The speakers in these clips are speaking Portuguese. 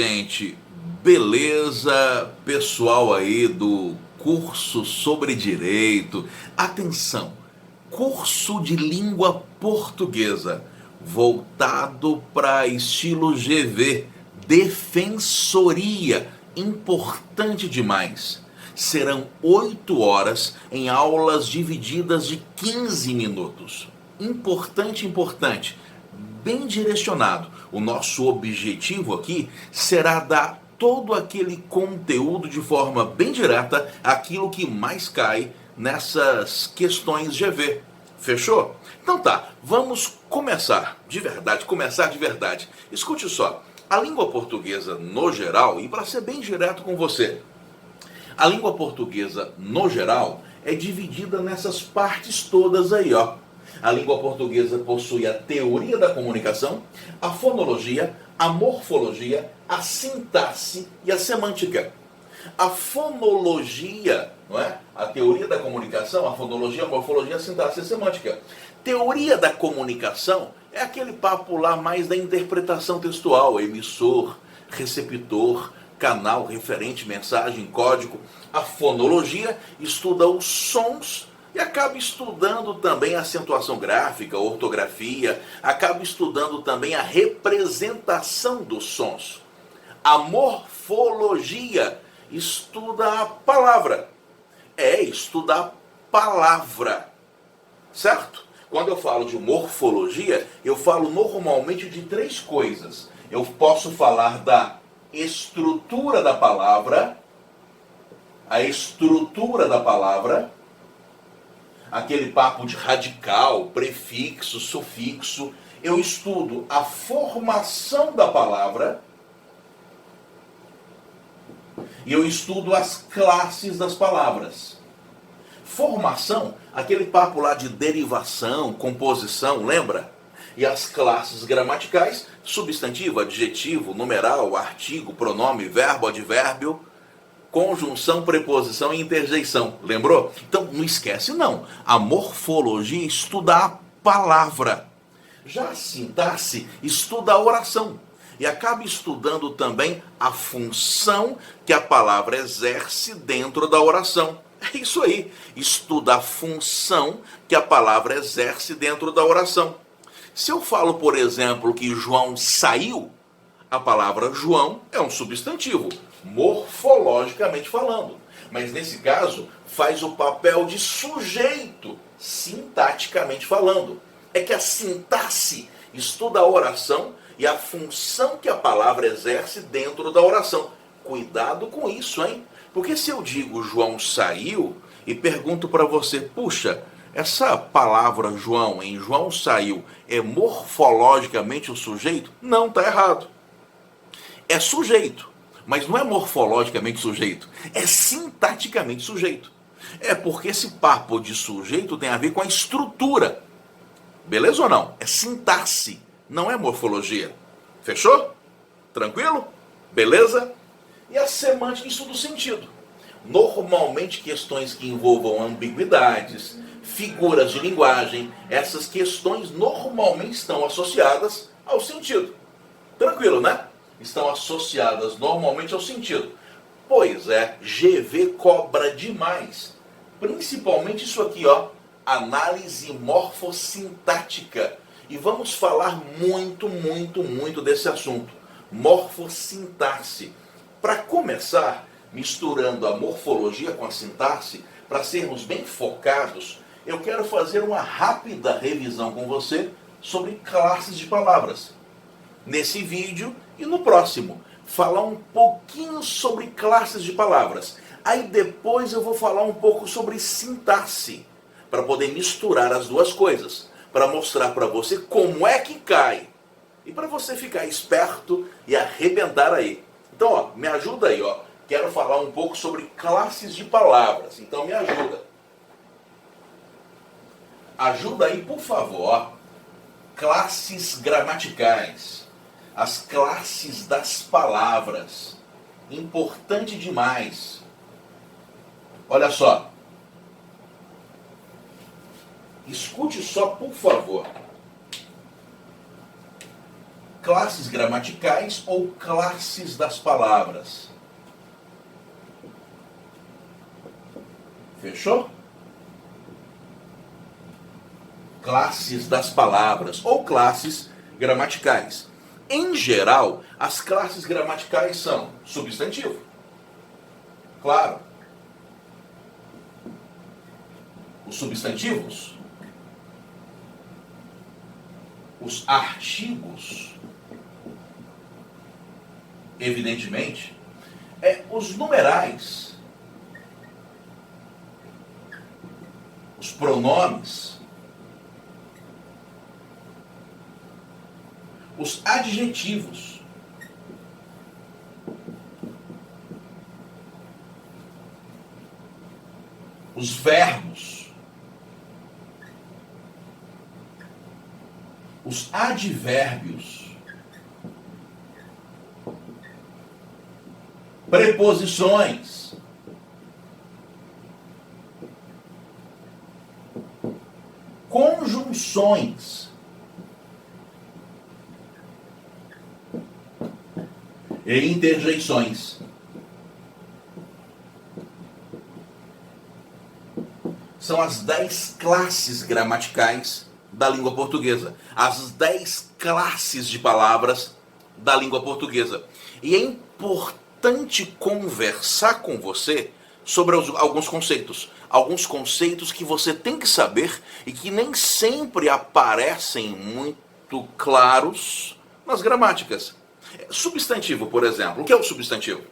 gente, beleza? Pessoal aí do curso sobre direito, atenção, curso de língua portuguesa, voltado para estilo GV, defensoria, importante demais. Serão 8 horas em aulas divididas de 15 minutos. Importante, importante, bem direcionado. O nosso objetivo aqui será dar todo aquele conteúdo de forma bem direta, aquilo que mais cai nessas questões GV. Fechou? Então tá, vamos começar de verdade. Escute só, a língua portuguesa no geral, e para ser bem direto com você, a língua portuguesa no geral é dividida nessas partes todas aí, ó. A língua portuguesa possui a teoria da comunicação, a fonologia, a morfologia, a sintaxe e a semântica. A fonologia, não é? A teoria da comunicação, a fonologia, a morfologia, a sintaxe e a semântica. Teoria da comunicação é aquele papo lá mais da interpretação textual, emissor, receptor, canal, referente, mensagem, código. A fonologia estuda os sons e acaba estudando também a acentuação gráfica, a ortografia, acaba estudando também a representação dos sons. A morfologia estuda a palavra. Estuda a palavra, certo? Quando eu falo de morfologia, eu falo normalmente de 3 coisas. Eu posso falar da estrutura da palavra, a estrutura da palavra, aquele papo de radical, prefixo, sufixo. Eu estudo a formação da palavra e eu estudo as classes das palavras. Formação, aquele papo lá de derivação, composição, lembra? E as classes gramaticais, substantivo, adjetivo, numeral, artigo, pronome, verbo, advérbio, conjunção, preposição e interjeição. Lembrou? Então não esquece não. A morfologia estuda a palavra. Já a sintaxe estuda a oração. E acaba estudando também a função que a palavra exerce dentro da oração. É isso aí. Estuda a função que a palavra exerce dentro da oração. Se eu falo, por exemplo, que João saiu, a palavra João é um substantivo, morfologicamente falando. Mas nesse caso, faz o papel de sujeito, sintaticamente falando. É que a sintaxe estuda a oração e a função que a palavra exerce dentro da oração. Cuidado com isso, hein? Porque se eu digo João saiu e pergunto para você, puxa, essa palavra João, em João saiu, é morfologicamente o sujeito? Não, está errado. É sujeito, mas não é morfologicamente sujeito, é sintaticamente sujeito. É porque esse papo de sujeito tem a ver com a estrutura. Beleza ou não? É sintaxe, não é morfologia. Fechou? Tranquilo? Beleza? E a semântica estuda o sentido. Normalmente questões que envolvam ambiguidades, figuras de linguagem, essas questões normalmente estão associadas ao sentido. Tranquilo, né? Estão associadas normalmente ao sentido. Pois é, GV cobra demais. Principalmente isso aqui, ó, análise morfossintática. E vamos falar muito desse assunto. Morfossintaxe. Para começar, misturando a morfologia com a sintaxe, para sermos bem focados, eu quero fazer uma rápida revisão com você sobre classes de palavras. Nesse vídeo e no próximo, falar um pouquinho sobre classes de palavras. Aí depois eu vou falar um pouco sobre sintaxe, para poder misturar as duas coisas, para mostrar para você como é que cai. E para você ficar esperto e arrebentar aí. Então, ó, me ajuda aí, ó. Quero falar um pouco sobre classes de palavras. Então me ajuda. Ajuda aí, por favor, ó. Classes gramaticais. As classes das palavras. Importante demais. Olha só. Escute só, por favor. classes gramaticais ou classes das palavras. Fechou? Classes das palavras ou classes gramaticais. Em geral, as classes gramaticais são substantivo. Claro. Os substantivos, os artigos, evidentemente, os numerais, os pronomes, os adjetivos, os verbos, os advérbios, preposições, conjunções e interjeições. São as 10 classes gramaticais da língua portuguesa. As 10 classes de palavras da língua portuguesa. E é importante conversar com você sobre alguns conceitos. Alguns conceitos que você tem que saber e que nem sempre aparecem muito claros nas gramáticas. Substantivo, por exemplo. O que é o substantivo?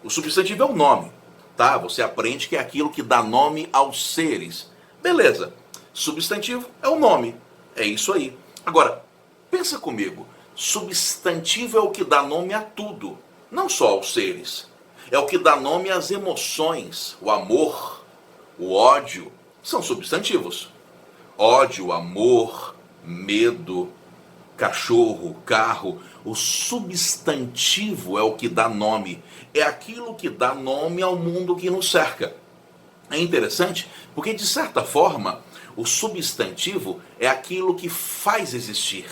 O substantivo é o nome, tá? Você aprende que é aquilo que dá nome aos seres. Beleza. Substantivo é o nome. É isso aí. Agora, pensa comigo. Substantivo é o que dá nome a tudo, não só aos seres. É o que dá nome às emoções. O amor, o ódio, são substantivos. Ódio, amor, medo, cachorro, carro. O substantivo é o que dá nome. É aquilo que dá nome ao mundo que nos cerca. É interessante porque, de certa forma, o substantivo é aquilo que faz existir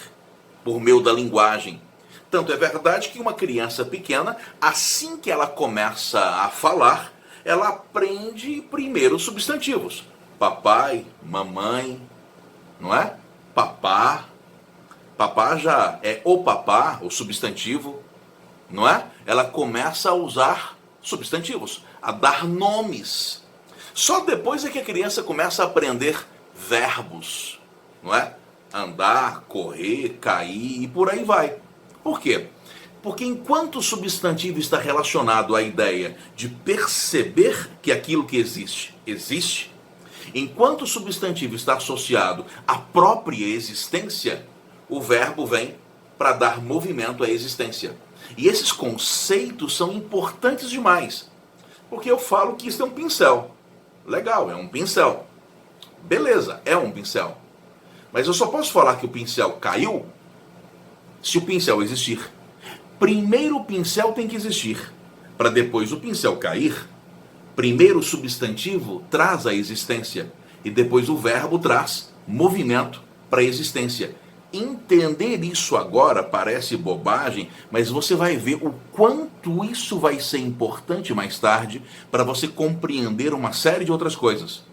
por meio da linguagem. Tanto é verdade que uma criança pequena, assim que ela começa a falar, ela aprende primeiro os substantivos. Papai, mamãe, não é? Papá. Papá já é o papá, o substantivo, não é? Ela começa a usar substantivos, a dar nomes. Só depois é que a criança começa a aprender verbos, não é? Andar, correr, cair e por aí vai. Por quê? Porque enquanto o substantivo está relacionado à ideia de perceber que aquilo que existe, existe, enquanto o substantivo está associado à própria existência, o verbo vem para dar movimento à existência. E esses conceitos são importantes demais. Porque eu falo que isso é um pincel. Legal, é um pincel. Beleza, é um pincel. Mas eu só posso falar que o pincel caiu se o pincel existir. Primeiro o pincel tem que existir. Para depois o pincel cair, primeiro o substantivo traz a existência. E depois o verbo traz movimento para a existência. Entender isso agora parece bobagem, mas você vai ver o quanto isso vai ser importante mais tarde para você compreender uma série de outras coisas.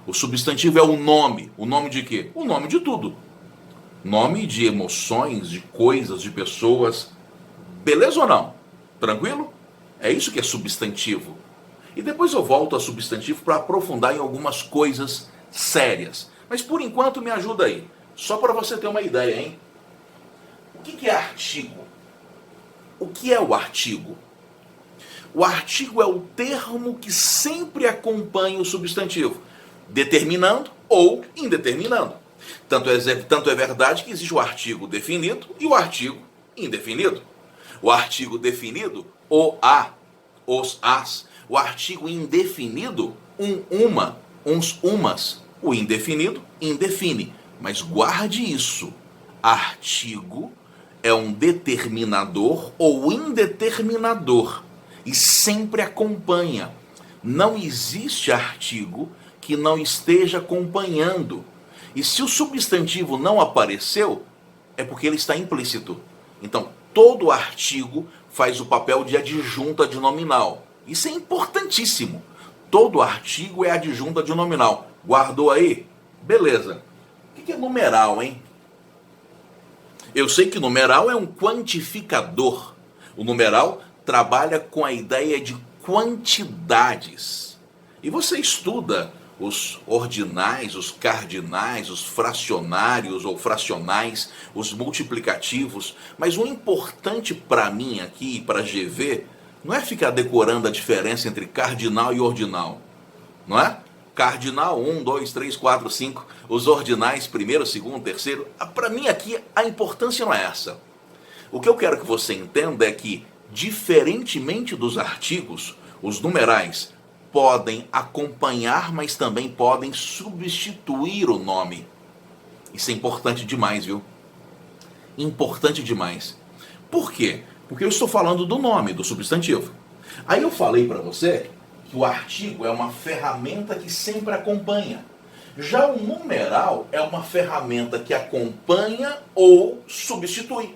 O substantivo é o nome. O nome de quê? O nome de tudo. Nome de emoções, de coisas, de pessoas. Beleza ou não? Tranquilo? É isso que é substantivo. E depois eu volto a substantivo para aprofundar em algumas coisas sérias. Mas por enquanto me ajuda aí. Só para você ter uma ideia, hein? O que é artigo? O que é o artigo? O artigo é o termo que sempre acompanha o substantivo, determinando ou indeterminando. Tanto é verdade que existe o artigo definido e o artigo indefinido. O artigo definido, o, a, os, as. O artigo indefinido, uma, uns, umas. O indefinido, indefine. Mas guarde isso, artigo é um determinador ou indeterminador e sempre acompanha. Não existe artigo que não esteja acompanhando. E se o substantivo não apareceu, é porque ele está implícito. Então, todo artigo faz o papel de adjunta de nominal. Isso é importantíssimo. Todo artigo é adjunta de nominal. Guardou aí? Beleza. O que é numeral, hein? Eu sei que numeral é um quantificador. O numeral trabalha com a ideia de quantidades. E você estuda os ordinais, os cardinais, os fracionários ou fracionais, os multiplicativos. Mas o importante para mim aqui, para GV, não é ficar decorando a diferença entre cardinal e ordinal. Não é? Cardinal 1, 2, 3, 4, 5, os ordinais, primeiro, segundo, terceiro. Para mim aqui a importância não é essa. O que eu quero que você entenda é que, diferentemente dos artigos, os numerais podem acompanhar, mas também podem substituir o nome. Isso é importante demais, viu? Importante demais. Por quê? Porque eu estou falando do nome, do substantivo. Aí eu falei para você que o artigo é uma ferramenta que sempre acompanha. Já o numeral é uma ferramenta que acompanha ou substitui.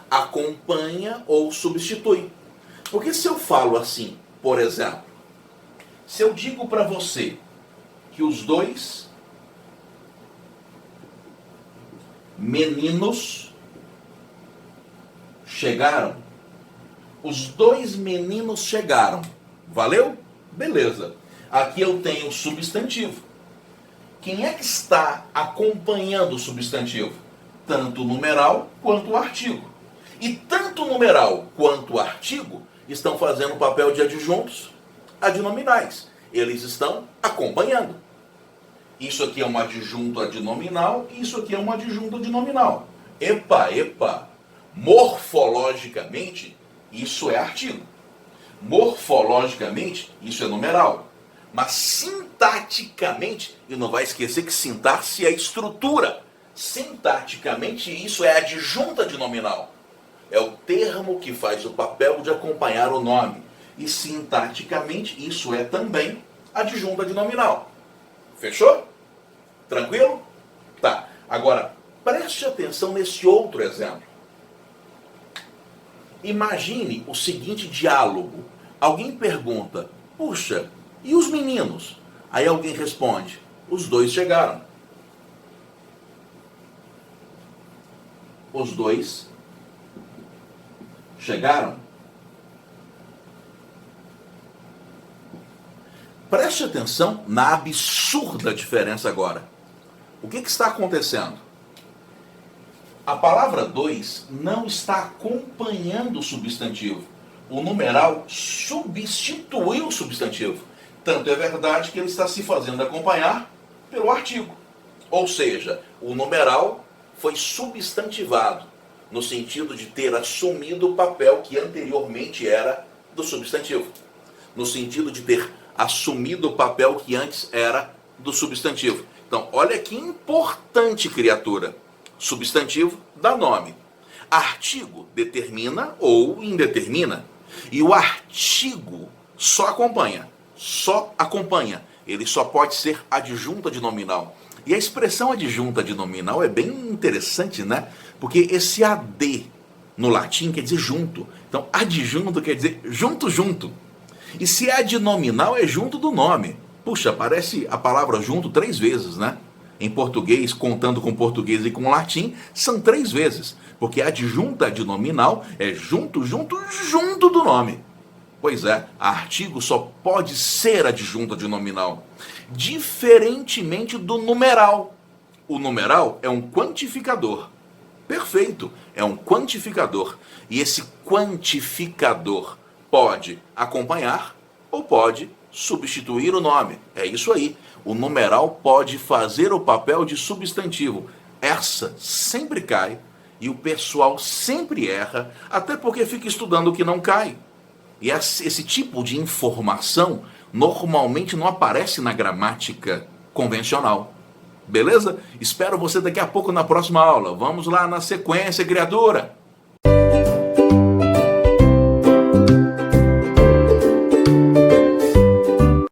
Acompanha ou substitui. Porque se eu falo assim, por exemplo, se eu digo para você que os dois meninos chegaram, os dois meninos chegaram, valeu? Beleza. Aqui eu tenho o substantivo. Quem é que está acompanhando o substantivo? Tanto o numeral quanto o artigo. E tanto o numeral quanto o artigo estão fazendo o papel de adjuntos adnominais. Eles estão acompanhando. Isso aqui é uma adjunto adnominal e isso aqui é uma adjunto adnominal. Epa! Morfologicamente, isso é artigo. Morfologicamente, isso é numeral. Mas sintaticamente, e não vai esquecer que sintaxe é estrutura. Sintaticamente, isso é adjunta de nominal. É o termo que faz o papel de acompanhar o nome. E sintaticamente, isso é também adjunta de nominal. Fechou? Tranquilo? Tá. Agora, preste atenção nesse outro exemplo. Imagine o seguinte diálogo. Alguém pergunta, puxa, e os meninos? Aí alguém responde, os dois chegaram. Os dois chegaram. Preste atenção na absurda diferença agora. O que está acontecendo? A palavra dois não está acompanhando o substantivo. O numeral substituiu o substantivo. Tanto é verdade que ele está se fazendo acompanhar pelo artigo. Ou seja, o numeral foi substantivado, no sentido de ter assumido o papel que anteriormente era do substantivo. No sentido de ter assumido o papel que antes era do substantivo. Então, olha que importante, criatura. Substantivo dá nome. Artigo determina ou indetermina. E o artigo só acompanha. Só acompanha. Ele só pode ser adjunta de nominal. E a expressão adjunta de nominal é bem interessante, né? Porque esse ad no latim quer dizer junto. Então, adjunto quer dizer junto. E se é adnominal, é junto do nome. Puxa, aparece a palavra junto 3 vezes, né? Em português, contando com português e com latim, são 3 vezes. Porque adjunta adnominal é junto do nome. Pois é, artigo só pode ser adjunta de nominal. Diferentemente do numeral. O numeral é um quantificador. Perfeito, é um quantificador. E esse quantificador pode acompanhar ou pode substituir o nome. É isso aí. O numeral pode fazer o papel de substantivo. Essa sempre cai e o pessoal sempre erra, até porque fica estudando o que não cai. E esse tipo de informação normalmente não aparece na gramática convencional. Beleza? Espero você daqui a pouco na próxima aula. Vamos lá na sequência, criatura!